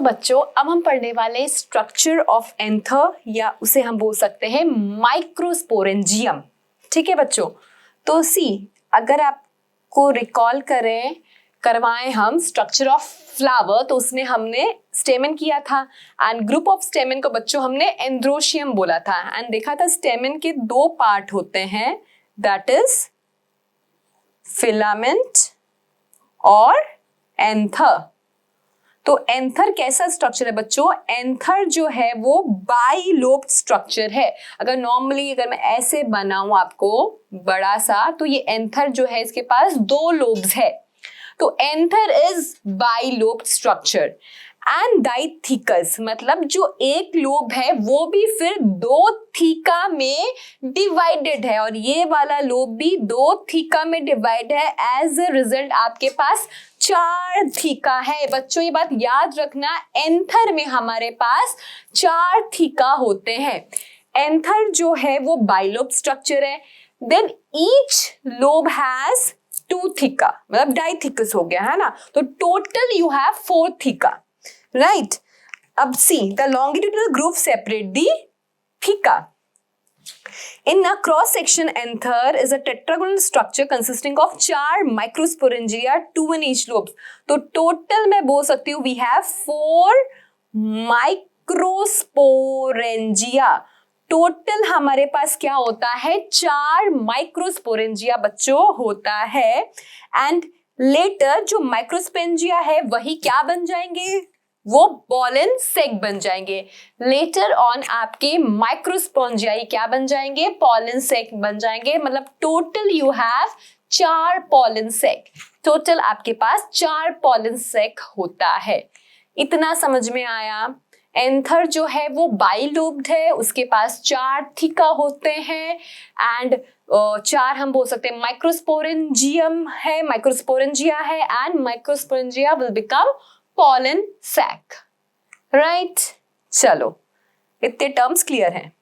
बच्चों अब हम पढ़ने वाले स्ट्रक्चर ऑफ एंथर या उसे हम बोल सकते हैं माइक्रोस्पोरेंजियम। ठीक है बच्चों, तो अगर आपको रिकॉल करवाएं हम स्ट्रक्चर ऑफ फ्लावर, तो उसमें हमने स्टेमन किया था एंड ग्रुप ऑफ स्टेमन को बच्चों हमने एंड्रोशियम बोला था एंड देखा था स्टेमन के दो पार्ट होते हैं, दैट इज फिलामेंट और एंथर। तो एंथर कैसा स्ट्रक्चर है बच्चों? एंथर जो है वो बाइलोब्ड स्ट्रक्चर है। अगर नॉर्मली अगर मैं ऐसे बनाऊं आपको बड़ा सा, तो ये एंथर जो है इसके पास दो लोब्स है, तो anther is bilobed structure. And डाइथिकस मतलब जो एक लोब है वो भी फिर दो थीका में डिवाइडेड है और ये वाला लोब भी दो थीका में डिवाइड है। एज अ रिजल्ट आपके पास चार थीका है। बच्चों ये बात याद रखना, एंथर में हमारे पास चार थीका होते हैं। एंथर जो है वो बाइलोब स्ट्रक्चर है। Then each lobe has two theca, मतलब डाइथिकस हो गया है ना, तो total you have four theca, right. अब the longitudinal groove separate the theca. In a cross section, anther is a tetragonal structure consisting of 4 microsporangia, 2 in each lobe. तो total मैं बोल सकती हूँ we have 4 microsporangia. टोटल हमारे पास क्या होता है? 4 माइक्रोस्पोरेंजिया बच्चों होता है। एंड लेटर जो माइक्रोस्पोरेंजिया है वही क्या बन जाएंगे? वो पॉलन सेक बन जाएंगे। लेटर ऑन आपके माइक्रोस्पोरेंजियाई क्या बन जाएंगे? पॉलन सेक बन जाएंगे। मतलब total you have 4 pollen sac. Total आपके पास 4 पॉलन सेक होता है। इतना समझ में आया? एंथर जो है वो बाइलोब्ड है, उसके पास 4 थीका होते हैं एंड 4 हम बोल सकते हैं माइक्रोस्पोरेंजियम है, माइक्रोस्पोरेंजिया है and microsporangia will become pollen sac, right. चलो इतने टर्म्स क्लियर हैं।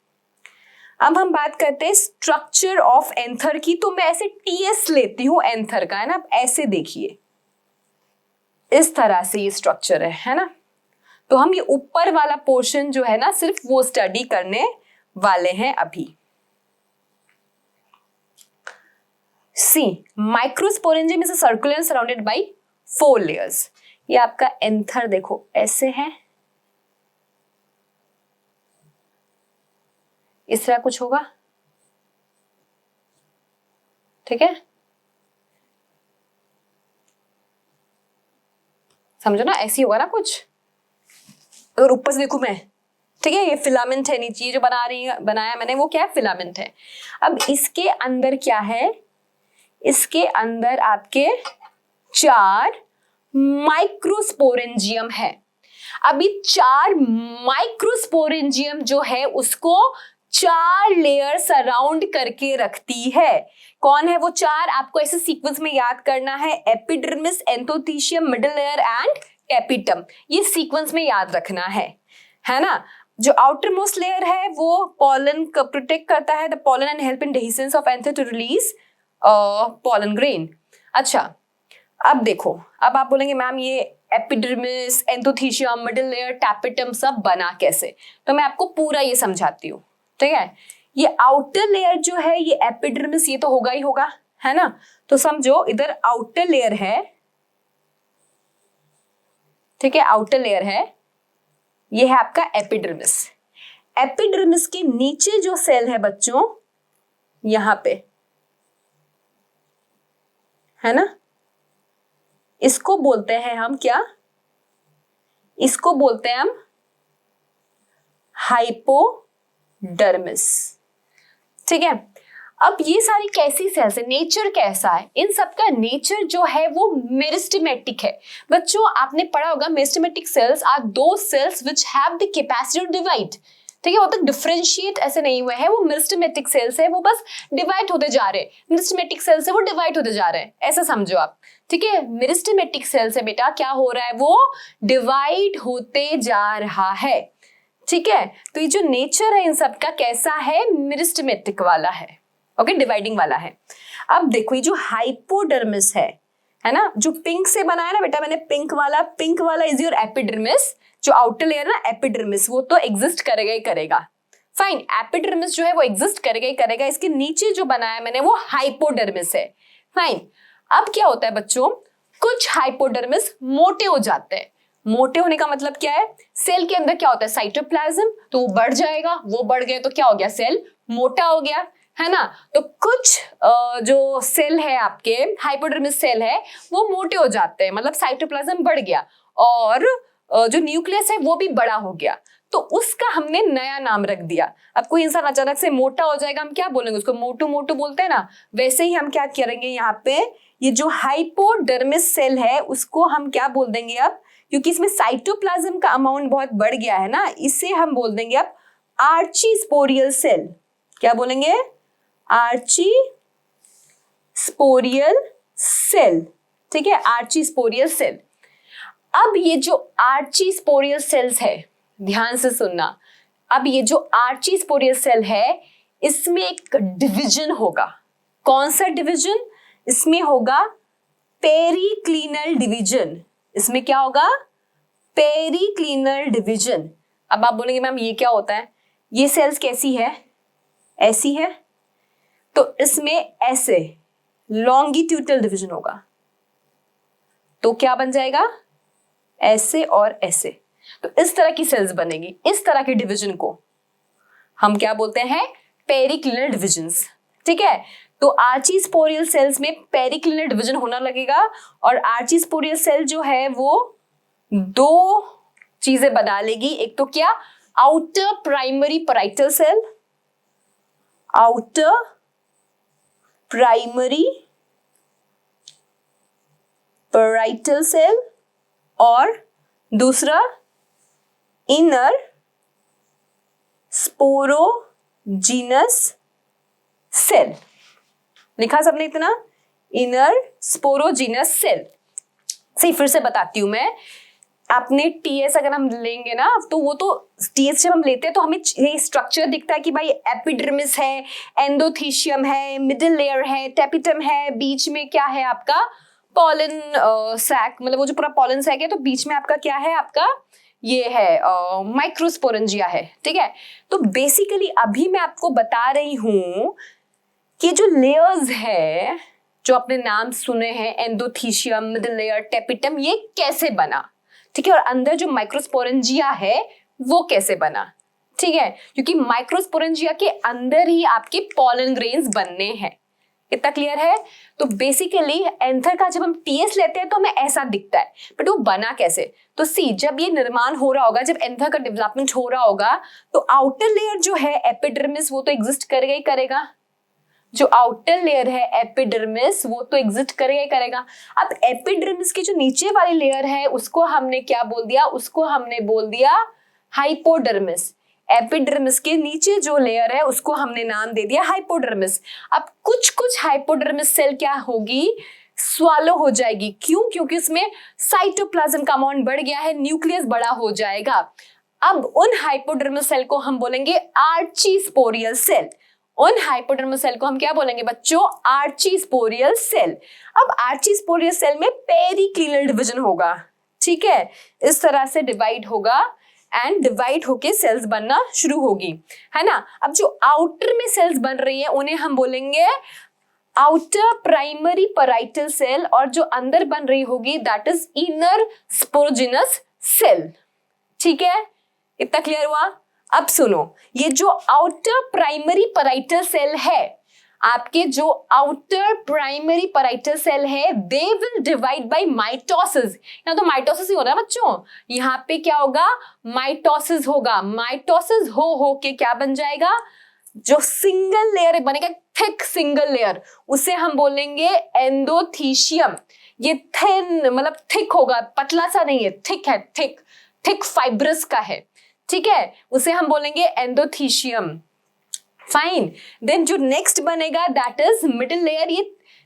अब हम बात करते हैं स्ट्रक्चर ऑफ एंथर की। तो मैं ऐसे टीएस लेती हूं एंथर का, है ना। ऐसे देखिए इस तरह से ये स्ट्रक्चर है ना। तो हम ये ऊपर वाला पोर्शन जो है ना सिर्फ वो स्टडी करने वाले हैं अभी। Microsporangium is circular surrounded by 4 layers. ये आपका एंथर देखो ऐसे है, इस तरह कुछ होगा, ठीक है। समझो ना, ऐसी होगा ना कुछ। अगर ऊपर से देखूं मैं, ठीक है, ये फिलामेंट है नीचे, ये जो बनाया मैंने वो क्या है? फिलामेंट है। अब इसके अंदर क्या है? इसके अंदर आपके 4 माइक्रोस्पोरेंजियम है। अभी 4 माइक्रोस्पोरेंजियम जो है उसको 4 लेयर सराउंड करके रखती है। कौन है वो 4? आपको ऐसे सीक्वेंस में याद करना है, epidermis, endothecium, middle layer and कैपिटम। ये सीक्वेंस में याद रखना है ना। जो आउटर मोस्ट लेयर है वो पॉलन को प्रोटेक्ट करता है, the pollen and help in dehiscence of anther to release pollen grain. अच्छा अब देखो, अब आप बोलेंगे मैम ये epidermis, endothecium, middle layer, tapetum सब बना कैसे? तो मैं आपको पूरा ये समझाती हूँ, ठीक है। ये आउटर लेयर जो है ये एपिडर्मिस, ये तो होगा ही होगा, है ना। तो समझो इधर आउटर लेयर है, ठीक है, आउटर लेयर है, ये है आपका एपिडर्मिस। एपिडर्मिस के नीचे जो सेल है बच्चों यहां पे, है ना, इसको बोलते हैं हम क्या? इसको बोलते हैं हम हाइपोडर्मिस, ठीक है। अब ये सारी कैसी सेल्स है, नेचर कैसा है? इन सबका नेचर जो है वो मेरिस्टेमेटिक है। बच्चों आपने पढ़ा होगा meristematic cells are those cells which have the capacity to divide, ठीक है। वो तक डिफरेंशिएट ऐसे नहीं हुए हैं, वो मेरिस्टेमेटिक सेल्स है, वो बस डिवाइड होते जा रहे हैं। मेरिस्टेमेटिक सेल्स है वो डिवाइड होते जा रहे हैं, ऐसा समझो आप, ठीक है। मेरिस्टेमेटिक सेल्स है बेटा, क्या हो रहा है? वो डिवाइड होते जा रहा है, ठीक है, तो ये जो नेचर है इन सब का कैसा है, मेरिस्टेमेटिक वाला है, ओके, डिवाइडिंग वाला है। अब देखो ये जो हाइपोडर्मिस है ना, जो पिंक से बना है ना बेटा मैंने, पिंक वाला इज योर एपिडर्मिस, जो आउटर लेयर ना एपिडर्मिस, वो तो एग्जिस्ट करेगा ही करेगा। फाइन, एपिडर्मिस जो है वो एग्जिस्ट करेगा ही करेगा, इसके नीचे जो बनाया मैंने वो हाइपोडर्मिस है। फाइन, अब क्या होता है बच्चों, कुछ हाइपोडर्मिस मोटे हो जाते हैं। मोटे होने का मतलब क्या है, सेल के अंदर क्या होता है, साइटोप्लाज्म, तो वो बढ़ जाएगा, वो बढ़ गया तो क्या हो गया, सेल मोटा हो गया, है ना। तो कुछ जो सेल है आपके, हाइपोडर्मिस सेल है, वो मोटे हो जाते हैं, मतलब साइटोप्लाज्म बढ़ गया, और जो न्यूक्लियस है वो भी बड़ा हो गया, तो उसका हमने नया नाम रख दिया। अब कोई इंसान अचानक से मोटा हो जाएगा, हम क्या बोलेंगे उसको, मोटू मोटू बोलते हैं ना, वैसे ही हम क्या करेंगे यहाँ पे, ये जो हाइपोडर्मिस सेल है उसको हम क्या बोल देंगे अब, क्योंकि इसमें साइटोप्लाज्म का अमाउंट बहुत बढ़ गया है ना, इसे हम बोल देंगे अब आर्चीस्पोरियल सेल। क्या बोलेंगे, आर्चीस्पोरियल सेल, ठीक है, आर्चीस्पोरियल सेल। अब ये जो आर्चीस्पोरियल सेल्स है, ध्यान से सुनना, अब ये जो आर्चीस्पोरियल सेल है इसमें एक डिवीजन होगा। कौन सा डिवीजन, इसमें होगा पेरिक्लिनल डिवीजन। इसमें क्या होगा, पेरिक्लिनल डिवीजन। अब आप बोलेंगे मैम ये क्या होता है, ये सेल्स कैसी है, ऐसी है, तो इसमें ऐसे लॉन्गिट्यूडनल डिवीजन होगा, तो क्या बन जाएगा, ऐसे और ऐसे, तो इस तरह की सेल्स बनेगी। इस तरह के डिवीजन को हम क्या बोलते हैं, पेरिक्लिनल डिविजन्स, ठीक है। तो आर्चीस्पोरियल सेल्स में पेरिक्लिनल डिवीजन होना लगेगा, और आर्चीस्पोरियल सेल जो है वो दो चीजें बना लेगी, एक तो क्या, outer primary parietal cell, outer primary parietal cell, और दूसरा इनर स्पोरोजीनस सेल। लिखा सबने इतना, इनर स्पोरोजीनस सेल। सही, फिर से बताती हूं मैं, आपने टीएस अगर हम लेंगे ना, तो वो तो टीएस जब हम लेते हैं तो हमें ये स्ट्रक्चर दिखता है कि भाई एपिडर्मिस है, एंडोथीशियम है, मिडिल लेयर है, टेपिटम है, बीच में क्या है आपका पॉलन सैक, मतलब वो जो पूरा पॉलन सैक है, तो बीच में आपका क्या है, आपका ये है माइक्रोस्पोरेंजिया है, ठीक है। तो बेसिकली अभी मैं आपको बता रही हूं कि जो लेयर्स है, जो आपने नाम सुने हैं, एंडोथीशियम, मिडिल लेयर, टेपिटम, ये कैसे बना, ठीक है, और अंदर जो माइक्रोस्पोरेंजिया है वो कैसे बना, ठीक है, क्योंकि माइक्रोस्पोरेंजिया के अंदर ही आपके पॉलन ग्रेन्स बनने हैं। इतना क्लियर है। तो बेसिकली एंथर का जब हम टीएस लेते हैं तो हमें ऐसा दिखता है, बट वो बना कैसे, तो सी, जब ये निर्माण हो रहा होगा, जब एंथर का डेवलपमेंट हो रहा होगा, तो आउटर लेयर जो है एपिडर्मिस वो तो एग्जिस्ट करेगा ही करेगा, जो आउटर लेयर है एपिडर्मिस वो तो एग्जिस्ट करेगा ही करेगा। अब एपिडर्मिस की जो नीचे वाली लेयर है उसको हमने क्या बोल दिया, उसको हमने बोल दिया हाइपोडर्मिस। एपिडर्मिस के नीचे जो लेयर है उसको हमने नाम दे दिया हाइपोडर्मिस। अब कुछ कुछ हाइपोडर्मिस सेल क्या होगी, स्वालो हो जाएगी। क्यों? क्योंकि इसमें साइटोप्लाज्म का अमाउंट बढ़ गया है, न्यूक्लियस बड़ा हो जाएगा। अब उन हाइपोडर्मिस सेल को हम बोलेंगे आर्चीस्पोरियल सेल। उन हाइपोडर्मिस सेल को हम क्या बोलेंगे बच्चों, आर्चीस्पोरियल सेल। अब आर्चीस्पोरियल सेल में पेरिक्लिनल डिवीजन होगा, ठीक है, इस तरह से डिवाइड होगा एंड डिवाइड होके सेल्स बनना शुरू होगी, है ना। अब जो आउटर में सेल्स बन रही है उन्हें हम बोलेंगे आउटर प्राइमरी पैराइटल सेल, और जो अंदर बन रही होगी that is inner sporogenous cell. ठीक है, इतना क्लियर हुआ। अब सुनो, ये जो आउटर प्राइमरी पैराइटल सेल है, आपके जो आउटर प्राइमरी पैराइटल सेल है, they will divide by mitosis. यहाँ तो माइटोसिस ही हो रहा है बच्चों, यहाँ पे क्या होगा, माइटोसिस होगा। माइटोसिस हो के क्या बन जाएगा, जो सिंगल लेयर बनेगा, थिक सिंगल लेयर, उसे हम बोलेंगे एंडोथीशियम। ये थिन मतलब थिक होगा, पतला सा नहीं है, थिक है, थिक फाइब्रस का है, ठीक है, उसे हम बोलेंगे एंडोथीशियम। फाइन, देन जो नेक्स्ट बनेगा दैट इज मिडिल लेयर। ये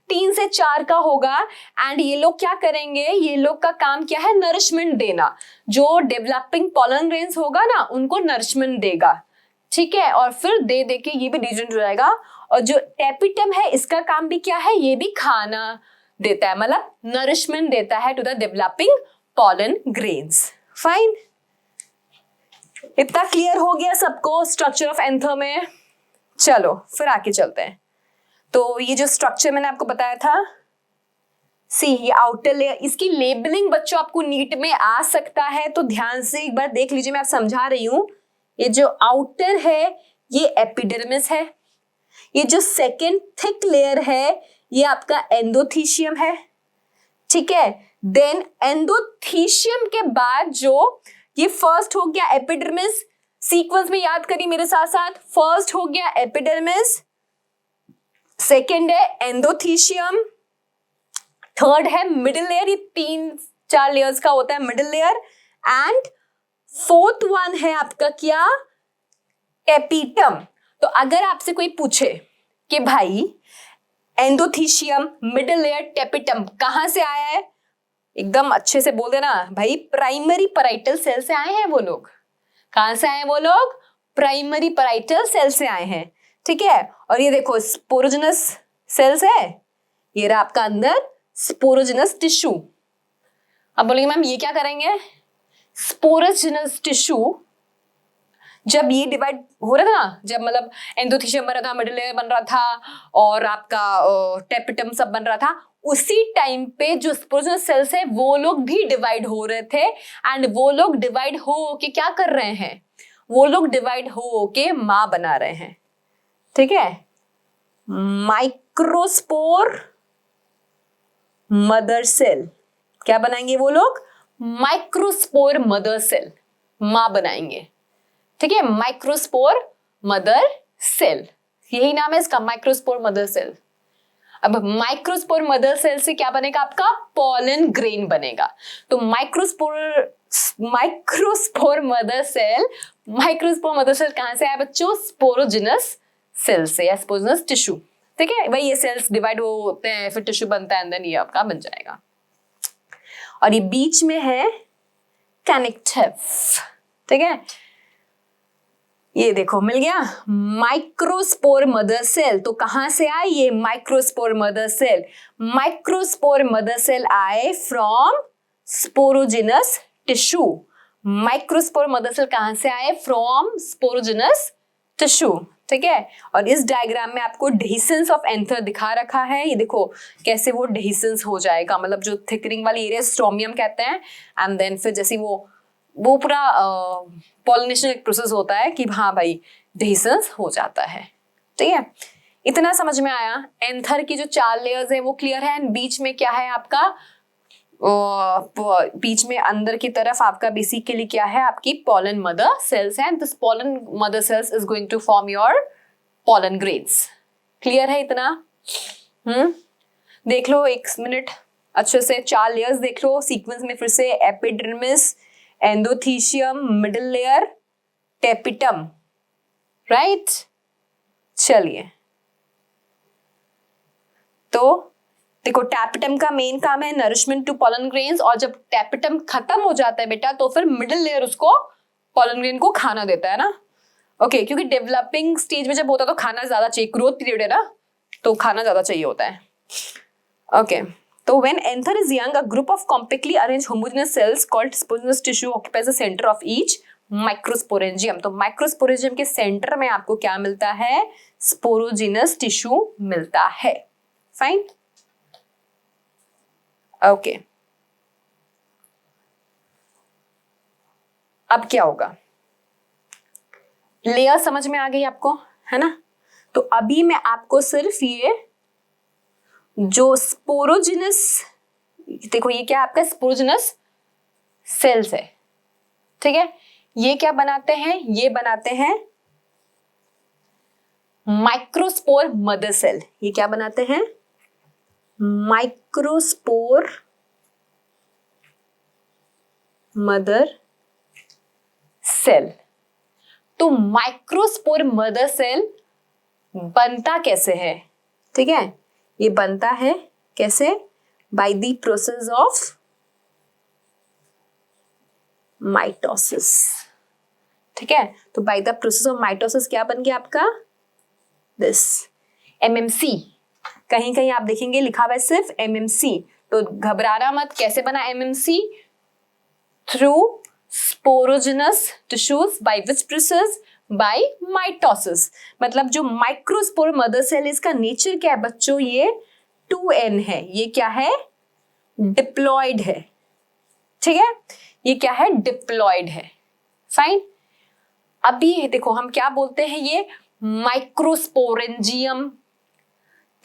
3 से 4 का होगा। एंड ये लोग क्या करेंगे, ये लोग का काम क्या है, नरिशमेंट देना। जो डेवलपिंग पॉलन ग्रेन्स होगा ना उनको नरिशमेंट देगा, ठीक है, और फिर दे दे के ये भी डिजनरेट हो जाएगा। और जो टेपिटम है इसका काम भी क्या है, ये भी खाना देता है, मतलब नरिशमेंट देता है to the developing pollen grains. Fine, इतना क्लियर हो गया सबको स्ट्रक्चर ऑफ एंथर में। चलो फिर आगे चलते हैं। तो ये जो स्ट्रक्चर मैंने आपको बताया था, सी ये आउटर लेयर, इसकी लेबलिंग बच्चों आपको नीट में आ सकता है, तो ध्यान से एक बार देख लीजिए, मैं आप समझा रही हूं। ये जो आउटर है ये एपिडर्मिस है, ये जो सेकेंड थिक लेयर है ये आपका एंडोथीशियम है, ठीक है। देन एंडोथीशियम के बाद जो ये फर्स्ट हो गया एपिडर्मिस, सीक्वेंस में याद करिए मेरे साथ साथ, फर्स्ट हो गया एपिडर्मिस, सेकेंड है एंडोथीशियम, थर्ड है मिडिल लेयर, ये 3-4 लेयर्स का होता है middle layer, and fourth one है आपका क्या, टेपिटम। तो अगर आपसे कोई पूछे कि भाई एंडोथीशियम, मिडिल लेयर, टेपिटम कहां से आया है, एकदम अच्छे से बोल देना भाई, प्राइमरी पैराइटल सेल से आए हैं वो लोग। कहां से आए हैं वो लोग, प्राइमरी पैराइटल सेल से आए हैं, ठीक है। और ये देखो स्पोरोजेनस सेल्स है, ये रहा आपका अंदर स्पोरोजेनस टिश्यू। अब बोलेंगे मैम ये क्या करेंगे, स्पोरोजेनस टिश्यू जब ये डिवाइड हो रहा था ना, जब मतलब एंडोथीशियम बन रहा था, मिडिल लेयर बन रहा था और आपका टेपिटम सब बन रहा था, उसी टाइम पे जो स्पोरोजेनस सेल्स है वो लोग भी डिवाइड हो रहे थे। एंड वो लोग डिवाइड हो के क्या कर रहे हैं, वो लोग डिवाइड हो के माँ बना रहे हैं, ठीक है। माइक्रोस्पोर मदर सेल, क्या बनाएंगे वो लोग, माइक्रोस्पोर मदर सेल, माँ बनाएंगे, ठीक है। माइक्रोस्पोर मदर सेल, यही नाम है इसका, माइक्रोस्पोर मदर सेल। अब माइक्रोस्पोर मदर सेल से क्या बनेगा आपका, पॉलन ग्रेन बनेगा। तो microspore mother cell, microspore mother cell कहां से आया बच्चों, स्पोरोजिनस सेल से या स्पोरोजिनस टिश्यू, ठीक है। भाई ये सेल्स डिवाइड होते हैं फिर टिश्यू बनता है, अंदर ये आपका बन जाएगा। और ये बीच में है कनेक्टिव, ठीक है। ये देखो मिल गया माइक्रोस्पोर मदर सेल। तो कहां से आए ये microspore mother cell, microspore mother cell आए from sporogenous tissue. Microspore mother cell कहां से आए, फ्रॉम स्पोरोजिनस टिश्यू, ठीक है। और इस डायग्राम में आपको डेहिसेंस ऑफ एंथर दिखा रखा है, ये देखो कैसे वो डेहिसेंस हो जाएगा, मतलब जो थिकरिंग वाली एरिया स्ट्रोमियम कहते हैं, एंड देन फिर जैसे वो पूरा पॉलिनेशन एक प्रोसेस होता है कि हाँ भाई डेहिसेंस हो जाता है, ठीक है। इतना समझ में आया। एंथर की जो 4 लेयर्स है वो क्लियर है। एंड बीच में क्या है आपका, बीच में अंदर की तरफ आपका बेसिकली क्या है, आपकी पॉलन मदर सेल्स है। This pollen mother cells is going to form your pollen grains. Clear है इतना? देख लो 1 मिनट अच्छे से 4 लेयर्स देख लो सीक्वेंस में फिर से, epidermis, endothecium, middle layer, tapetum, right. चलिए तो देखो टेपिटम का मेन काम है नरिशमेंट टू पॉलन ग्रेन्स, और जब टेपिटम खत्म हो जाता है बेटा तो फिर मिडिल लेयर उसको पॉलन ग्रेन को खाना देता है ना। ओके, क्योंकि डेवलपिंग स्टेज में जब होता है तो खाना ज्यादा चाहिए, ग्रोथ पीरियड है ना, तो खाना ज्यादा चाहिए होता है। ओके, तो when anther is young, a group of compactly arranged homogeneous cells called sporonous tissue occupies the center of each microsporangium। तो माइक्रोस्पोरेंजियम के सेंटर में आपको क्या मिलता है, स्पोरोजिनस टिश्यू मिलता है। Fine, okay. अब क्या होगा, लेयर समझ में आ गई आपको, है ना। तो अभी मैं आपको सिर्फ ये जो स्पोरोजिनस, देखो ये क्या आपका स्पोरोजिनस सेल्स है, ठीक है। ये क्या बनाते हैं, ये बनाते हैं माइक्रोस्पोर मदर सेल। ये क्या बनाते हैं, माइक्रोस्पोर मदर सेल। तो माइक्रोस्पोर मदर सेल बनता कैसे है, ठीक है। ये बनता है कैसे? By the process of mitosis. ठीक है, तो by the process of mitosis क्या बन गया आपका? This MMC. कहीं कहीं आप देखेंगे लिखा हुआ है सिर्फ एमएमसी, तो घबराना मत। कैसे बना MMC? Through sporogenous tissues by which process? By mitosis. मतलब जो माइक्रोस्पोर मदर सेल, इसका नेचर क्या है बच्चों? ये 2n है। ये क्या है? डिप्लॉयड है। ठीक है, ये क्या है? डिप्लॉयड है। फाइन। अभी देखो हम क्या बोलते हैं, ये माइक्रोस्पोरेंजियम।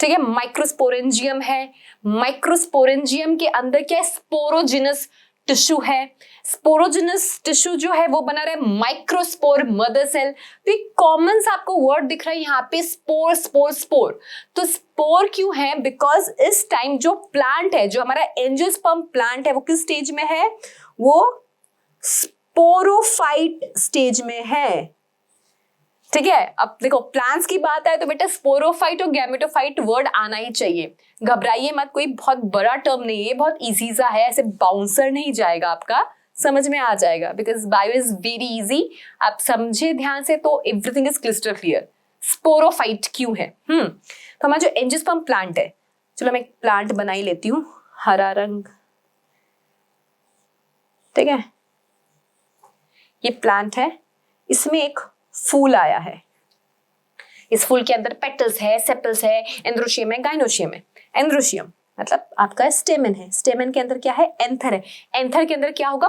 ठीक है, माइक्रोस्पोरेंजियम है। माइक्रोस्पोरेंजियम के अंदर क्या है? स्पोरोजिनस टिश्यू है। स्पोरोजिनस टिश्यू जो है वो बना रहा है माइक्रोस्पोर मदर सेल। तो एक कॉमन सा आपको वर्ड दिख रहा है यहाँ पे, स्पोर स्पोर स्पोर। तो स्पोर क्यों है? बिकॉज इस टाइम जो प्लांट है, जो हमारा एंजियोस्पर्म प्लांट है, वो किस स्टेज में है? वो स्पोरोफाइट स्टेज में है। ठीक है, अब देखो प्लांट्स की बात है तो बेटा स्पोरोफाइट और गैमेटोफाइट वर्ड आना ही चाहिए। घबराइए मत, कोई बहुत बड़ा टर्म नहीं है, बहुत इजी सा है, ऐसे बाउंसर नहीं जाएगा, आपका समझ में आ जाएगा। Because bio is very easy, आप समझे ध्यान से तो everything is crystal clear. Sporophyte क्यों है? तो हमारा जो एंजियोस्पर्म प्लांट है, चलो मैं एक प्लांट बना ही लेती हूँ, हरा रंग। ठीक है, ये प्लांट है, इसमें एक फूल आया है। इस फूल के अंदर पेटल्स है, सेपल्स है, एंड्रोशियम है, गाइनोशियम है। एंड्रोशियम मतलब आपका स्टेमन है। स्टेमन के अंदर क्या है? एंथर है। एंथर के अंदर क्या होगा?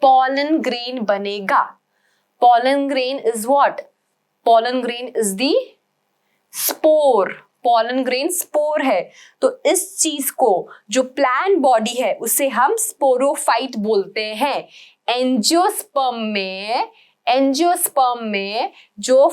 पॉलन ग्रेन बनेगा। Pollen grain is what? Pollen grain is the spore. Pollen grain spore है। तो इस चीज को, जो प्लांट बॉडी है, उसे हम स्पोरोफाइट बोलते हैं। एंजियोस्पर्म में जो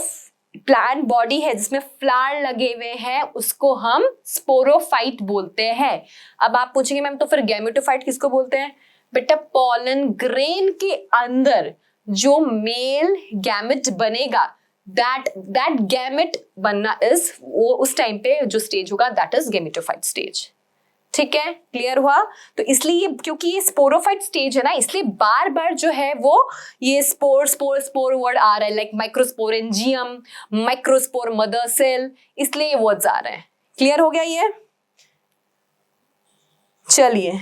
प्लांट बॉडी है जिसमें फ्लावर लगे हुए हैं, उसको हम स्पोरोफाइट बोलते हैं। अब आप पूछेंगे मैम तो फिर गैमेटोफाइट किसको बोलते हैं? बेटा पॉलन ग्रेन के अंदर जो मेल गैमेट बनेगा, दैट गैमेट बनना इज, वो उस टाइम पे जो स्टेज होगा दैट इज गैमेटोफाइट स्टेज। ठीक है, क्लियर हुआ? तो इसलिए क्योंकि ये स्पोरोफाइट स्टेज है ना, इसलिए बार बार जो है वो ये स्पोर स्पोर स्पोर वर्ड आ रहा है, like microsporangium, microspore mother cell, इसलिए ये वर्ड्स आ रहे हैं। क्लियर हो गया ये? चलिए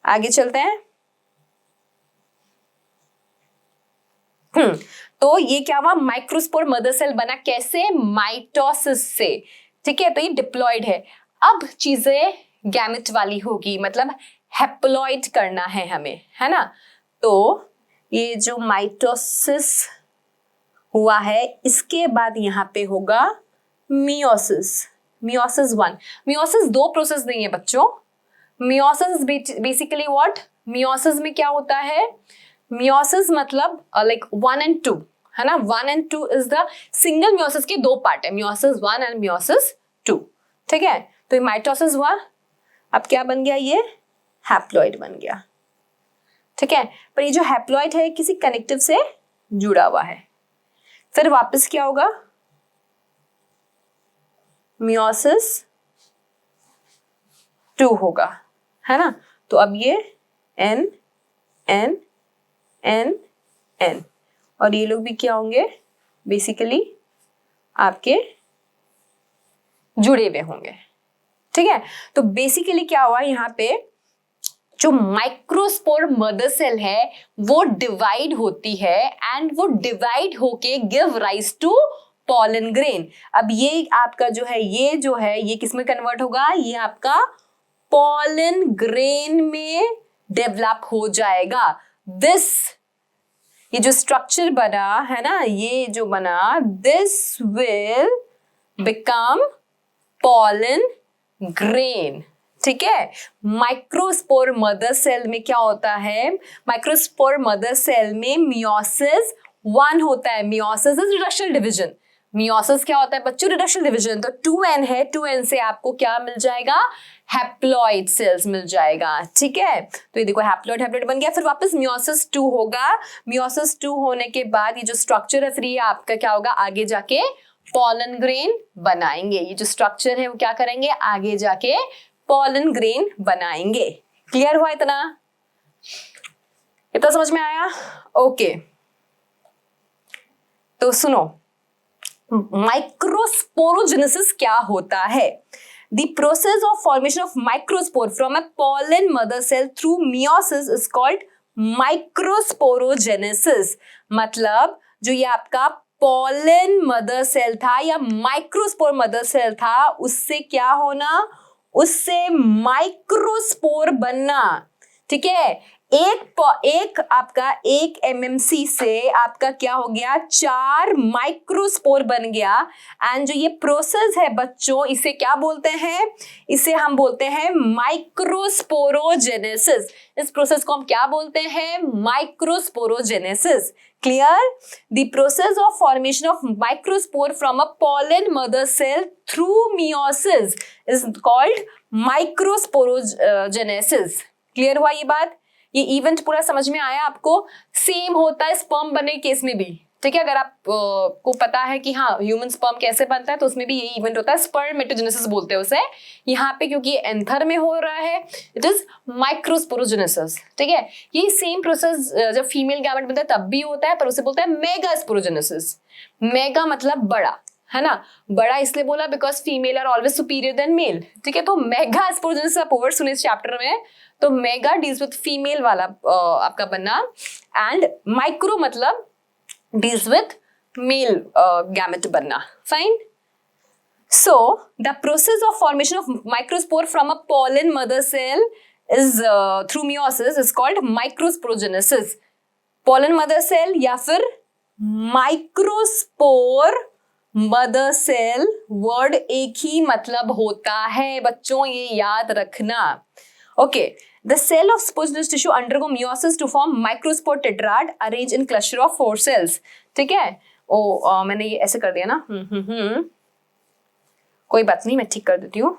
आगे चलते हैं। तो ये क्या हुआ? माइक्रोस्पोर मदर सेल बना कैसे? माइटोसिस से। ठीक है, तो ये डिप्लॉयड है। अब चीजें गैमेट वाली होगी, मतलब हैप्लॉइड करना है हमें, है ना? तो ये जो माइटोसिस हुआ है, इसके बाद यहाँ पे होगा मियोसिस। मियोसिस 1। मियोसिस 2 प्रोसेस नहीं है बच्चों। Meiosis basically what? मियोसिस में क्या होता है? मियोसिस मतलब लाइक 1 and 2, है ना? 1 and 2 is the single meiosis के 2 पार्ट है, मियोसिस 1 एंड मियोसिस 2। ठीक है, तो ये माइटोसिस हुआ, अब क्या बन गया? ये हैप्लॉइड बन गया। ठीक है, पर ये जो हैप्लॉइड है किसी कनेक्टिव से जुड़ा हुआ है। फिर वापस क्या होगा? मियोसिस 2 होगा, है ना? तो अब ये N N N N और ये लोग भी क्या होंगे? बेसिकली आपके जुड़े हुए होंगे। ठीक है, तो बेसिकली क्या हुआ यहाँ पे? जो माइक्रोस्पोर मदर सेल है वो डिवाइड होती है एंड वो डिवाइड होके give rise to pollen grain. अब ये आपका जो है ये किस में कन्वर्ट होगा? ये आपका पॉलन ग्रेन में डेवलप हो जाएगा। ये जो स्ट्रक्चर बना है ना, ये जो बना, this will become pollen grain. ठीक है, माइक्रोस्पोर मदर सेल में क्या होता है? माइक्रोस्पोर मदर सेल में मियोसिस 1 होता है। Meiosis is reduction division. Meiosis क्या होता है बच्चों? Reduction division. तो 2n है, 2n से आपको क्या मिल जाएगा? हैप्लॉइड सेल्स मिल जाएगा। ठीक है, तो ये देखो हैप्लॉइड बन गया। फिर वापस मियोसिस 2 होगा। मियोसिस 2 होने के बाद ये जो स्ट्रक्चर है फिर ये आपका क्या होगा? आगे जाके पॉलन ग्रेन बनाएंगे। ये जो स्ट्रक्चर है वो क्या करेंगे, आगे जाके पॉलन ग्रेन बनाएंगे। क्लियर हुआ इतना? इतना समझ में आया? ओके, तो सुनो, माइक्रोस्पोरोजेनेसिस क्या होता है? The process of formation of microspore from a pollen mother cell through meiosis is called microsporogenesis। मतलब जो ये आपका pollen mother cell था या microspore mother cell था, उससे क्या होना, उससे माइक्रोस्पोर बनना। ठीक है, एक आपका 1 MMC से आपका क्या हो गया, 4 माइक्रोस्पोर बन गया। एंड जो ये प्रोसेस है बच्चों, इसे क्या बोलते हैं, इसे हम बोलते हैं माइक्रोस्पोरोजेनेसिस। इस प्रोसेस को हम क्या बोलते हैं, microsporogenesis. Clear? The process of formation of microspore from a pollen mother cell through meiosis is called microsporogenesis. क्लियर हुआ ये बात? ये इवेंट पूरा समझ में आया आपको? सेम होता है स्पर्म बनने के केस में भी। ठीक है, अगर आप को पता है कि हाँ ह्यूमन स्पर्म कैसे बनता है, तो उसमें भी यही इवेंट होता है, स्पर्मेटोजेनेसिस बोलते हैं उसे। यहाँ पे क्योंकि एंथर में हो रहा है, इट इज माइक्रोस्पोरोजेनेसिस। ठीक है, ये सेम प्रोसेस जब फीमेल गैमेट बनता है तब भी होता है, पर उसे बोलते हैं मेगास्पोरोजेनेसिस। मेगा मतलब बड़ा, है ना? बड़ा इसलिए बोला because female are always superior than male. ठीक है, तो मेगास्पोरोजेनेसिस आप वर्ड सुने इस चैप्टर में, तो मेगा डील्स विद फीमेल वाला आपका बनना, एंड माइक्रो मतलब डील्स विद मेल गैमेट बनना। Fine. So the process of formation of microspore from a pollen mother cell is through meiosis is called microsporogenesis. Pollen mother cell या फिर microspore mother cell, word एक ही मतलब होता है बच्चों, ये याद रखना। Okay, the cell of spongious tissue undergo meiosis to form microspore tetrad arranged in cluster of 4 cells। ठीक है, मैंने ये ऐसे कर दिया ना, कोई बात नहीं, मैं ठीक कर देती हूँ।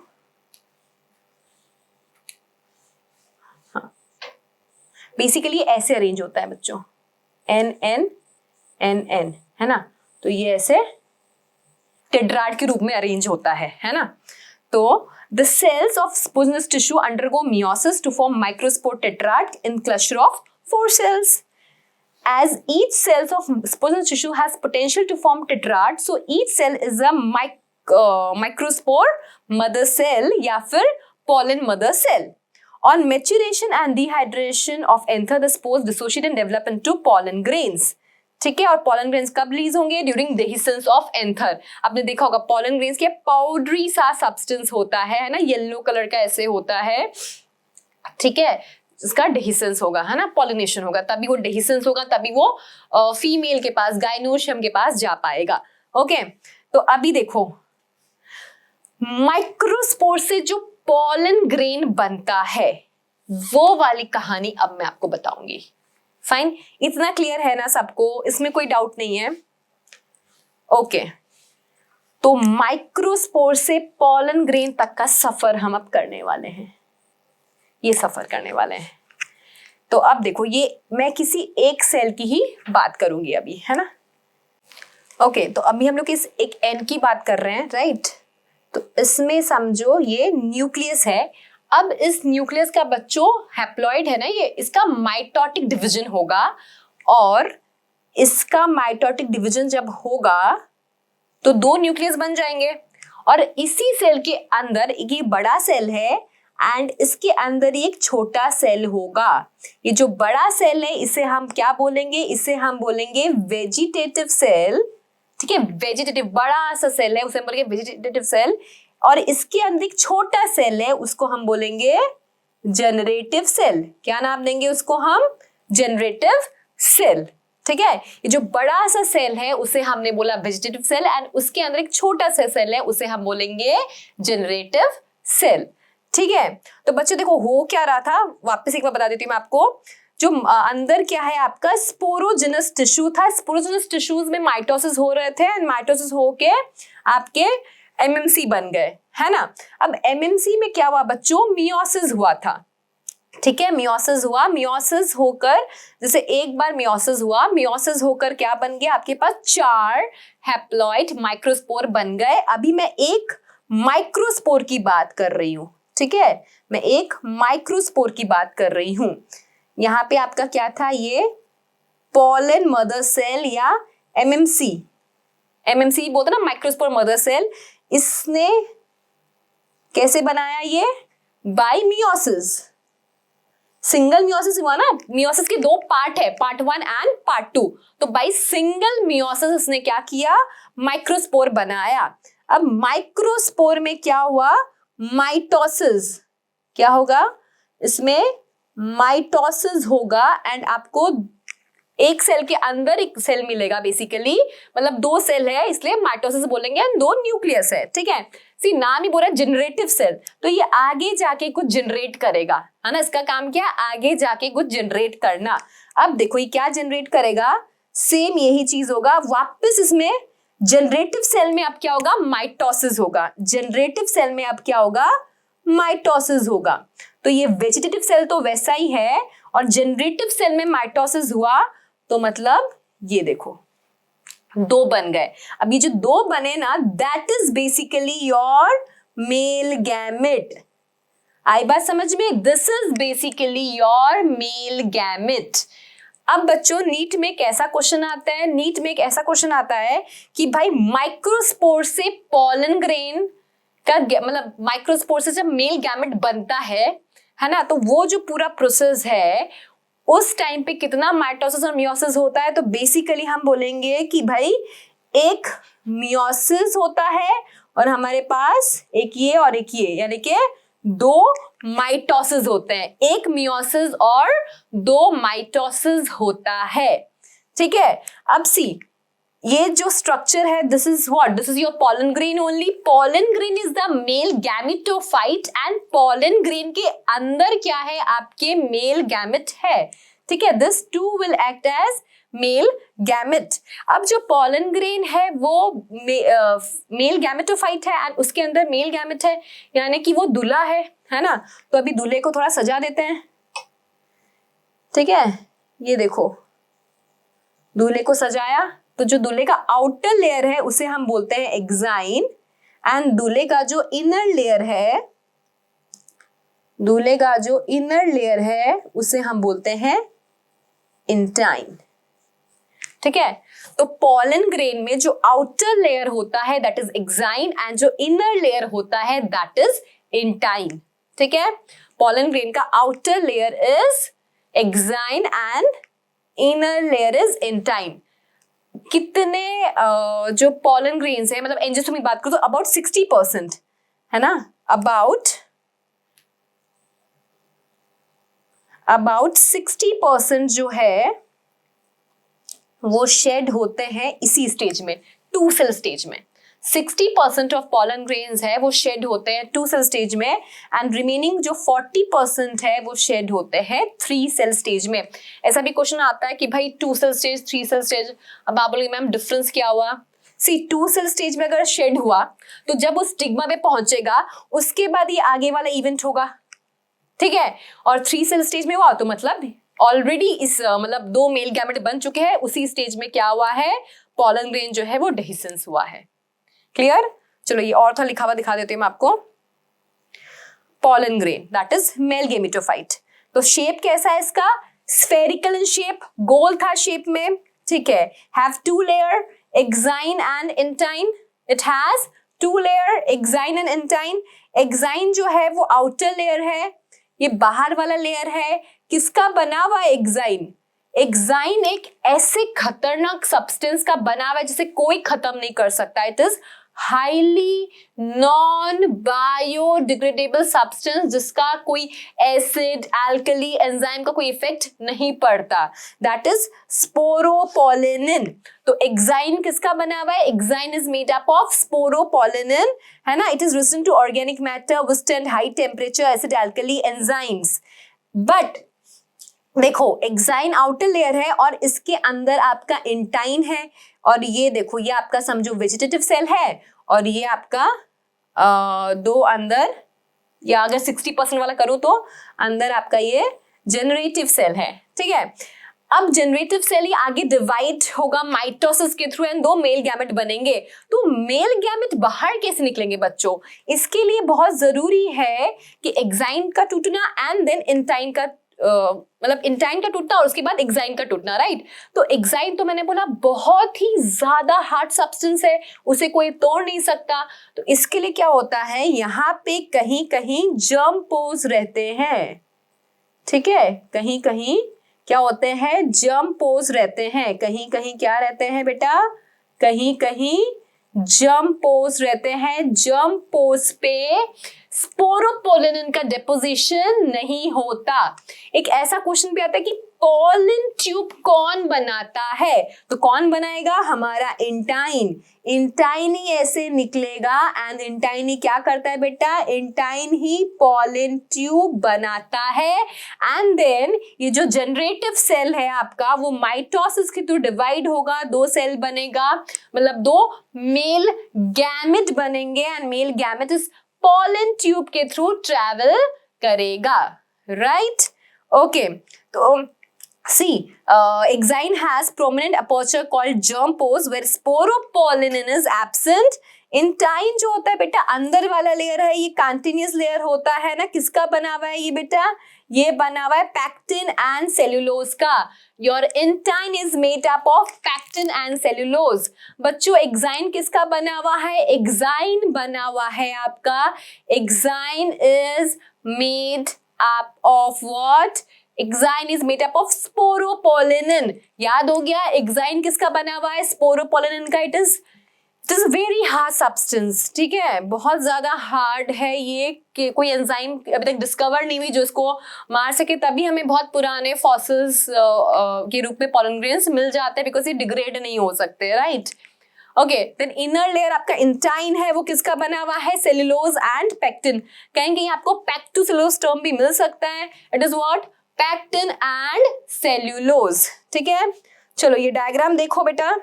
हाँ, बेसिकली ऐसे अरेंज होता है बच्चों, N N N N, है ना? तो ये ऐसे टेट्राड के रूप में अरेंज होता है ना? तो the cells of spongious tissue undergo meiosis to form microspore tetrad in cluster of 4 cells. As each cell of spongious tissue has potential to form tetrad, so each cell is a microspore mother cell या फिर pollen mother cell. On maturation and dehydration of anther, the spores dissociate and develop into pollen grains. ठीक है, और pollen grains कब release होंगे, during dehiscence of anther. आपने देखा होगा पॉलन ग्रेन्स के पाउडरी सा सब्सटेंस होता है ना, येलो कलर का ऐसे होता है। ठीक है, इसका डेहिसेंस होगा, है ना, पॉलिनेशन होगा, तभी वो डेहिसेंस होगा, तभी वो फीमेल के पास, गाइनोशियम के पास जा पाएगा। ओके, तो अभी देखो माइक्रोस्पोर से जो पॉलन ग्रेन बनता है वो वाली कहानी अब मैं आपको बताऊंगी। फाइन, इतना क्लियर है ना सबको? इसमें कोई डाउट नहीं है? ओके, तो माइक्रोस्पोर से पॉलन ग्रेन तक का सफर हम अब करने वाले हैं, ये सफर करने वाले हैं। तो अब देखो, ये मैं किसी एक सेल की ही बात करूंगी अभी, है ना? ओके, तो अभी हम लोग इस एक एन की बात कर रहे हैं, राइट? तो इसमें समझो ये न्यूक्लियस है। अब इस न्यूक्लियस का बच्चों हैप्लॉइड है ना, ये इसका माइटोटिक डिवीजन होगा, और इसका माइटोटिक डिवीजन जब होगा तो 2 न्यूक्लियस बन जाएंगे, और इसी सेल के अंदर एक बड़ा सेल है एंड इसके अंदर एक छोटा सेल होगा। ये जो बड़ा सेल है इसे हम क्या बोलेंगे, इसे हम बोलेंगे वेजिटेटिव सेल। ठीक है, वेजिटेटिव बड़ा सा सेल है, उसे हम बोलेंगे वेजिटेटिव सेल, और इसके अंदर एक छोटा सेल है, उसको हम बोलेंगे जनरेटिव सेल। क्या नाम देंगे उसको हम? Generative cell. ठीक है, ये जो बड़ा सा सेल है उसे हमने बोला वेजिटेटिव सेल, एंड उसके अंदर एक छोटा सा सेल है, उसे हम बोलेंगे जनरेटिव सेल। ठीक है, तो बच्चों देखो हो क्या रहा था, वापस एक बार बता देती हूँ मैं आपको। जो अंदर क्या है आपका स्पोरोजेनस टिश्यू था, स्पोरोजेनस टिश्यूज में माइटोसिस हो रहे थे, एंड माइटोसिस होके आपके एमएमसी बन गए, है ना? अब एमएमसी में क्या हुआ बच्चों? मियोसिस हुआ था। ठीक है, मियोसिस हुआ, मियोसिस होकर जैसे एक बार मियोसिस हुआ, मियोसिस होकर क्या बन गया, आपके पास 4 हैप्लॉइड माइक्रोस्पोर बन गए। अभी मैं एक माइक्रोस्पोर की बात कर रही हूं, ठीक है, मैं एक माइक्रोस्पोर की बात कर रही हूं। यहाँ पे आपका क्या था, ये पॉलन मदर सेल या एमएमसी, एमएमसी बोलते ना, माइक्रोस्पोर मदर सेल, इसने कैसे बनाया, ये बाय मियोसिस, सिंगल मियोसिस हुआ ना, मियोसिस के 2 पार्ट है, पार्ट 1 एंड पार्ट 2, तो बाय सिंगल मियोसिस इसने क्या किया, माइक्रोस्पोर बनाया। अब माइक्रोस्पोर में क्या हुआ, माइटोसिस, क्या होगा इसमें, माइटोसिस होगा, एंड आपको एक सेल के अंदर एक सेल मिलेगा बेसिकली, मतलब 2 सेल है इसलिए माइटोसिस बोलेंगे, एंड 2 न्यूक्लियस है, ठीक है। सी नाम ही बोल रहा है जनरेटिव सेल, तो ये आगे जाके कुछ जनरेट करेगा, है ना, इसका काम क्या, आगे जाके कुछ जनरेट करना। अब देखो ये क्या जनरेट करेगा, सेम यही चीज होगा, वापस इसमें जनरेटिव सेल में अब क्या होगा, माइटोसिस होगा, जनरेटिव सेल में अब क्या होगा, माइटोसिस होगा। तो ये वेजिटेटिव सेल तो वैसा ही है, और जनरेटिव सेल में माइटोसिस हुआ, तो मतलब ये देखो 2 बन गए। अब ये जो 2 बने ना, that is basically your male gamete. आई बात समझ में, this is basically your male gamete. अब बच्चों नीट में कैसा क्वेश्चन आता है, नीट में एक ऐसा क्वेश्चन आता है कि भाई माइक्रोस्पोर से पॉलन ग्रेन का, मतलब माइक्रोस्पोर से जब मेल गैमेट बनता है ना, तो वो जो पूरा प्रोसेस है उस टाइम पे कितना माइटोसिस और मियोसिस होता है, तो बेसिकली हम बोलेंगे कि भाई एक मियोसिस होता है और हमारे पास एक ये और एक ये, यानी कि 2 माइटोसिस होते हैं, एक मियोसिस और 2 माइटोसिस होता है, ठीक है। अब सी ये जो स्ट्रक्चर है, this is what, this is your pollen grain only, pollen grain is the male gametophyte, and pollen grain के अंदर क्या है, आपके मेल गैमेट है, ठीक है, this two will act as male gamete. अब जो पॉलन ग्रेन है वो मेल गैमेटोफाइट है, एंड उसके अंदर मेल गैमेट है, यानी कि वो दूल्हा है ना, तो अभी दूल्हे को थोड़ा सजा देते हैं, ठीक है, ये देखो दूल्हे को सजाया, तो जो दूल्हे का आउटर लेयर है उसे हम बोलते हैं एक्साइन, एंड दूल्हे का जो इनर लेयर है, दूल्हे का जो इनर लेयर है उसे हम बोलते हैं इंटाइन, ठीक है। तो पॉलन ग्रेन में जो आउटर लेयर होता है दैट इज एक्साइन, एंड जो इनर लेयर होता है दैट इज इंटाइन, ठीक है। पॉलन ग्रेन का outer layer is exine and inner layer is intine. कितने जो पॉलन ग्रेन्स है, मतलब एंजियोस्पर्म की बात करो तो अबाउट 60%, है ना, अबाउट 60% जो है वो शेड होते हैं इसी स्टेज में, 2 सेल स्टेज में। 60% ऑफ पॉलन ग्रेन्स है वो शेड होते हैं 2 सेल स्टेज में, एंड रिमेनिंग जो 40% है वो शेड होते हैं 3 सेल स्टेज में। ऐसा भी क्वेश्चन आता है कि भाई 2 सेल स्टेज 3 सेल स्टेज, अब आप बोलोगे मैम डिफरेंस क्या हुआ। सी 2 सेल स्टेज में अगर शेड हुआ तो जब वो स्टिग्मा पे पहुंचेगा उसके बाद ये आगे वाला इवेंट होगा, ठीक है, और 3 सेल स्टेज में हुआ तो मतलब ऑलरेडी इस मतलब 2 मेल गैमेट बन चुके हैं, उसी स्टेज में क्या हुआ है, पॉलन ग्रेन जो है वो डेहिसेंस हुआ है। क्लियर, चलो ये और था लिखा हुआ दिखा देती हूँ मैं आपको। Pollen grain that is male gametophyte, तो शेप कैसा है इसका, स्फेरिकल इन शेप, गोल था शेप में, ठीक है, have 2 layer exine and intine, it has 2 layer exine and intine. Exine जो है वो आउटर लेयर है, ये बाहर वाला लेयर है, किसका बना हुआ है एक्साइन, एक्साइन एक ऐसे खतरनाक सब्सटेंस का बना हुआ है जिसे कोई खत्म नहीं कर सकता, it is highly non biodegradable substance जिसका कोई एसिड एल्कली एंजाइम का कोई इफेक्ट नहीं पड़ता, दैट इज स्पोरोपोलिनिन। तो एक्साइन किसका बना हुआ है, exine is made up of sporopollenin, है ना, it is resistant to organic matter, withstand high temperature, acid alkali enzymes. But देखो एक्साइन आउटर लेयर है और इसके अंदर आपका इंटाइन है, और ये देखो ये आपका समझो वेजिटेटिव सेल है, और ये आपका 2 अंदर या अगर 60% वाला करूं तो अंदर आपका ये जनरेटिव सेल है, ठीक है। अब जनरेटिव सेल ही आगे डिवाइड होगा माइटोसिस के थ्रू एंड 2 मेल गैमेट बनेंगे। तो मेल गैमेट बाहर कैसे निकलेंगे बच्चों? इसके लिए बहुत जरूरी है कि एक्साइन का टूटना एंड देन इंटाइन का मतलब इंटाइन का टूटना और उसके बाद एक्साइन का टूटना, राइट। तो एक्साइन तो मैंने बोला बहुत ही ज्यादा हार्ड सब्सटेंस है, उसे कोई तोड़ नहीं सकता। तो इसके लिए क्या होता है, यहाँ पे कहीं कहीं जर्म पोर्स रहते हैं, ठीक है। कहीं कहीं क्या होते हैं, जर्म पोर्स रहते हैं। कहीं कहीं क्या रहते हैं बेटा, कहीं कहीं जर्म पोर्स रहते हैं। जर्म पोर्स पे स्पोरोपोलिन का डिपोजिशन नहीं होता। एक ऐसा क्वेश्चन भी आता है कि पोलिन ट्यूब कौन बनाता है? तो कौन बनाएगा? हमारा इंटाइन। इंटाइन ही ऐसे निकलेगा एंड इंटाइन ही क्या करता है बेटा, इंटाइन ही पोलिन ट्यूब बनाता है। एंड देन ये जो जनरेटिव सेल है आपका वो माइटोसिस के थ्रू डिवाइड होगा, 2 सेल बनेगा, मतलब 2 मेल गैमेट बनेंगे एंड मेल गैमेट इस पोलिन ट्यूब के थ्रू ट्रैवल करेगा, राइट। ओके, तो see, exine has prominent aperture called germ pores where sporopollen is absent. Intine जो होता है बेटा अंदर वाला लेयर है, ये कंटिन्यूअस लेयर होता है ना। किसका बना हुआ है ये बेटा? ये बना हुआ है पैक्टिन एंड सेल्यूलोज का। Your intine is made up of pectin and cellulose. बच्चों एक्साइन किसका बना हुआ है? एक्साइन बना हुआ है आपका, exine is made up of what? Exine is made up of sporopollenin. याद हो गया एक्साइन किसका बना हुआ है? स्पोरोपोलिन का। It is very hard substance, ठीक है, बहुत ज्यादा हार्ड है ये कि कोई एंजाइम अभी तक डिस्कवर नहीं हुई जो इसको मार सके। तभी हमें बहुत पुराने फॉसिल्स के रूप में पोलन ग्रेन्स मिल जाते हैं बिकॉज ये डिग्रेड नहीं हो सकते, right. Okay, then inner layer आपका इंटाइन है, वो किसका बना हुआ है? Cellulose and pectin. कहीं कहीं आपको पैक्टू सेल्यूलोज टर्म भी मिल सकता है। It is what? Pectin and cellulose, ठीक है। चलो ये डायग्राम देखो बेटा।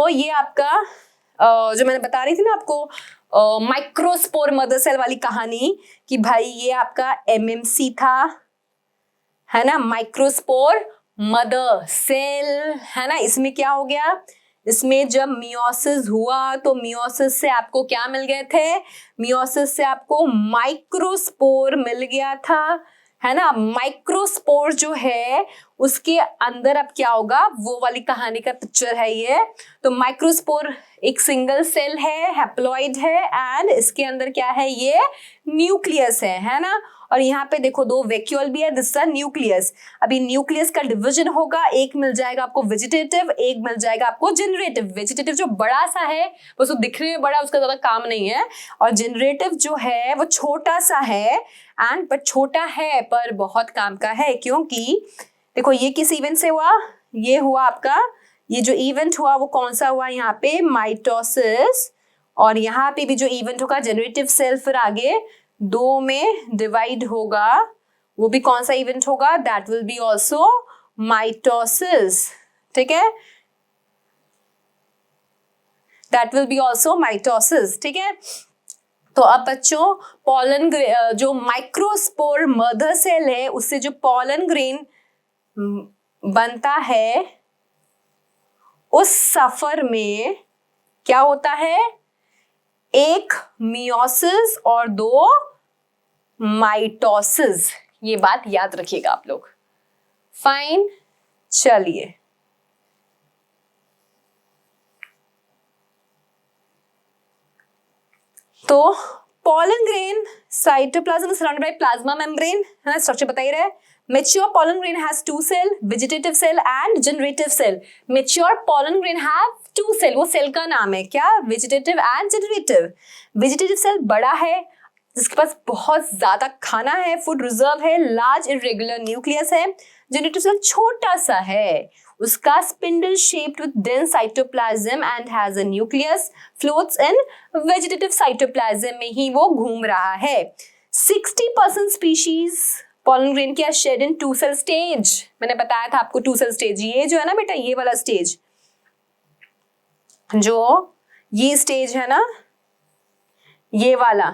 ये आपका जो मैंने बता रही थी ना आपको माइक्रोस्पोर मदर सेल वाली कहानी कि भाई ये आपका एमएमसी था, है ना, माइक्रोस्पोर मदर सेल, है ना। इसमें क्या हो गया, इसमें जब मियोसिस हुआ तो मियोसिस से आपको क्या मिल गए थे? मियोसिस से आपको माइक्रोस्पोर मिल गया था, है ना। माइक्रोस्पोर जो है उसके अंदर अब क्या होगा, वो वाली कहानी का पिक्चर है ये। तो माइक्रोस्पोर एक सिंगल सेल है, हैप्लॉइड है एंड इसके अंदर क्या है, ये न्यूक्लियस है ना। और यहाँ पे देखो 2 वैक्यूल भी है, दिस इज न्यूक्लियस। अभी न्यूक्लियस का डिवीजन होगा, एक मिल जाएगा आपको वेजिटेटिव, एक मिल जाएगा आपको जनरेटिव। वेजिटेटिव जो बड़ा सा है वो तो दिखने में बड़ा, उसका ज्यादा काम नहीं है, और जनरेटिव जो है वो छोटा सा है एंड पर छोटा है पर बहुत काम का है। क्योंकि देखो ये किस इवेंट से हुआ, ये हुआ आपका, ये जो इवेंट हुआ वो कौन सा हुआ, यहाँ पे माइटोसिस, और यहाँ पे भी जो इवेंट होगा जनरेटिव सेल फिर आगे 2 में डिवाइड होगा, वो भी कौन सा इवेंट होगा, that will be also mitosis, ठीक है, that will be also mitosis, ठीक है। तो अब बच्चों पोलन जो माइक्रोस्पोर मदर सेल है उससे जो पोलन ग्रेन बनता है उस सफर में क्या होता है, 1 मियोसिस और 2 माइटोसिस। ये बात याद रखिएगा आप लोग, फाइन। चलिए तो pollen grain cytoplasm surrounded by plasma membrane, है ना, स्ट्रक्चर बता ही रहा है। Mature pollen grain has 2 cell, vegetative cell and generative cell. Mature pollen grain have 2 cell, वो सेल का नाम है क्या, vegetative and generative. Vegetative cell बड़ा है, जिसके पास बहुत ज्यादा खाना है, फूड रिजर्व है, लार्ज इरेगुलर न्यूक्लियस है। जेनेटिव सेल छोटा सा है, उसका spindle shaped with dense cytoplasm and has a nucleus, floats in vegetative cytoplasm में ही वो घूम रहा है। 60% स्पीशीज पोलन ग्रेन के शेड इन 2 सेल स्टेज। मैंने बताया था आपको 2 सेल स्टेज, ये जो है ना बेटा, ये वाला स्टेज, जो ये स्टेज है ना, ये वाला,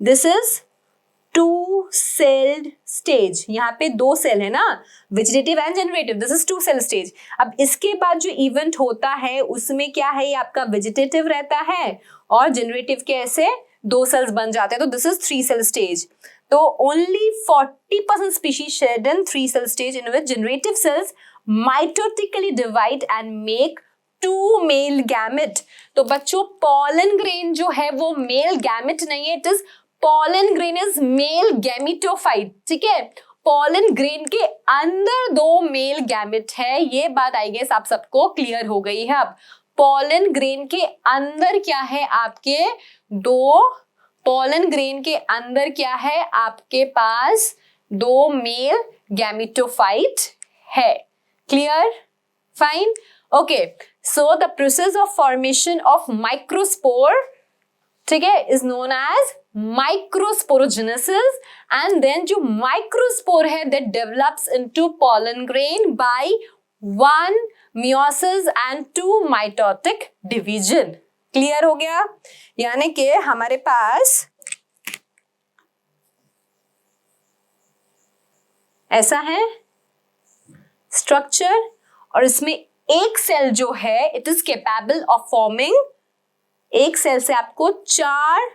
this is two celled stage, यहाँ पे 2 सेल है ना, vegetative and generative, this is 2 cell stage. अब इसके बाद जो इवेंट होता है उसमें क्या है, ये आपका वेजिटेटिव रहता है और जनरेटिव के ऐसे 2 सेल्स बन जाते हैं, तो दिस इज 3 सेल स्टेज। तो only 40% species shed in 3 cell stage in which generative cells mitotically divide and make 2 male gamete. तो बच्चों पॉलन ग्रेन जो है वो मेल गैमेट नहीं है, it is pollen grain is male gametophyte, ठीक है। pollen grain के अंदर 2 मेल गैमेट है, ये बात आई गेस आप सबको क्लियर हो गई है। अब pollen grain के अंदर क्या है, आपके 2 pollen grain के अंदर क्या है, आपके पास 2 मेल गैमेटोफाइट है। Clear, fine, okay. So the process of formation of microspore, ठीक है, is known as microsporogenesis, and then जो माइक्रोस्पोर है that develops into pollen grain by 1 meiosis and 2 mitotic division. Clear हो गया, यानी कि हमारे पास ऐसा है स्ट्रक्चर और इसमें एक सेल जो है it is capable of forming, एक सेल से आपको 4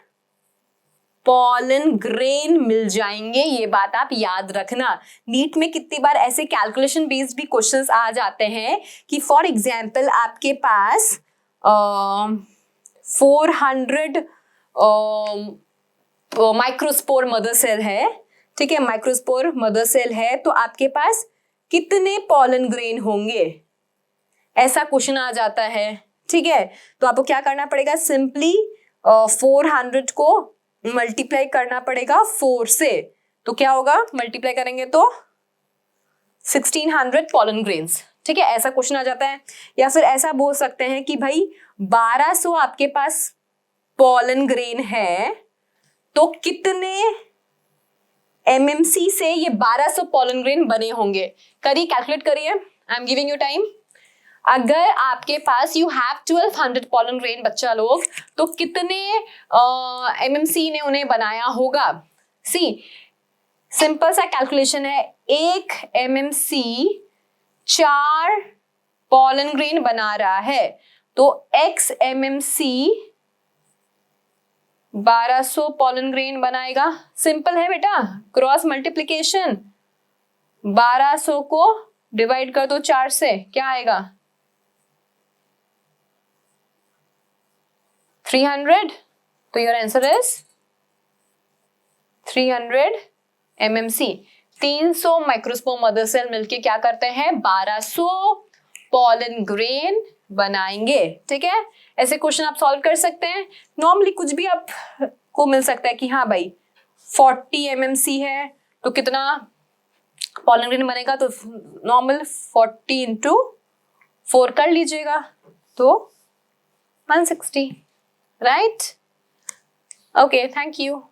पॉलन ग्रेन मिल जाएंगे, ये बात आप याद रखना। नीट में कितनी बार ऐसे कैलकुलेशन बेस्ड भी क्वेश्चंस आ जाते हैं कि फॉर एग्जांपल आपके पास 400 माइक्रोस्पोर मदर सेल है, ठीक है, माइक्रोस्पोर मदर सेल है, तो आपके पास कितने पॉलन ग्रेन होंगे, ऐसा क्वेश्चन आ जाता है, ठीक है। तो आपको क्या करना पड़ेगा, सिंपली 400 को मल्टीप्लाई करना पड़ेगा 4 से, तो क्या होगा, मल्टीप्लाई करेंगे तो 1600 पॉलन ग्रेन्स, ठीक है, ऐसा क्वेश्चन आ जाता है। या फिर ऐसा बोल सकते हैं कि भाई 1200 आपके पास पॉलन ग्रेन है, तो कितने एमएमसी से ये 1200 पॉलन ग्रेन बने होंगे, करिए, कैलकुलेट करिए, I am giving you time. अगर आपके पास यू हैव 1200 पॉलन ग्रेन बच्चा लोग, तो कितने एमएमसी ने उन्हें बनाया होगा। सी सिंपल सा कैलकुलेशन है, 1 एमएमसी 4 पॉलन ग्रेन बना रहा है, तो x एमएमसी 1200 पॉलन ग्रेन बनाएगा। सिंपल है बेटा, क्रॉस मल्टीप्लीकेशन, 1200 को डिवाइड कर दो 4 से, क्या आएगा 300, तो your answer is 300 MMC. 300 microspore mother cell मिलके क्या करते हैं, 1200 पॉलन ग्रेन बनाएंगे, ठीक है। ऐसे क्वेश्चन आप सॉल्व कर सकते हैं। नॉर्मली कुछ भी आपको मिल सकता है कि हाँ भाई 40 एमएमसी है तो कितना पॉलन ग्रेन बनेगा, तो नॉर्मल 40 इंटू 4 कर लीजिएगा, तो 160, राइट। Okay, thank you.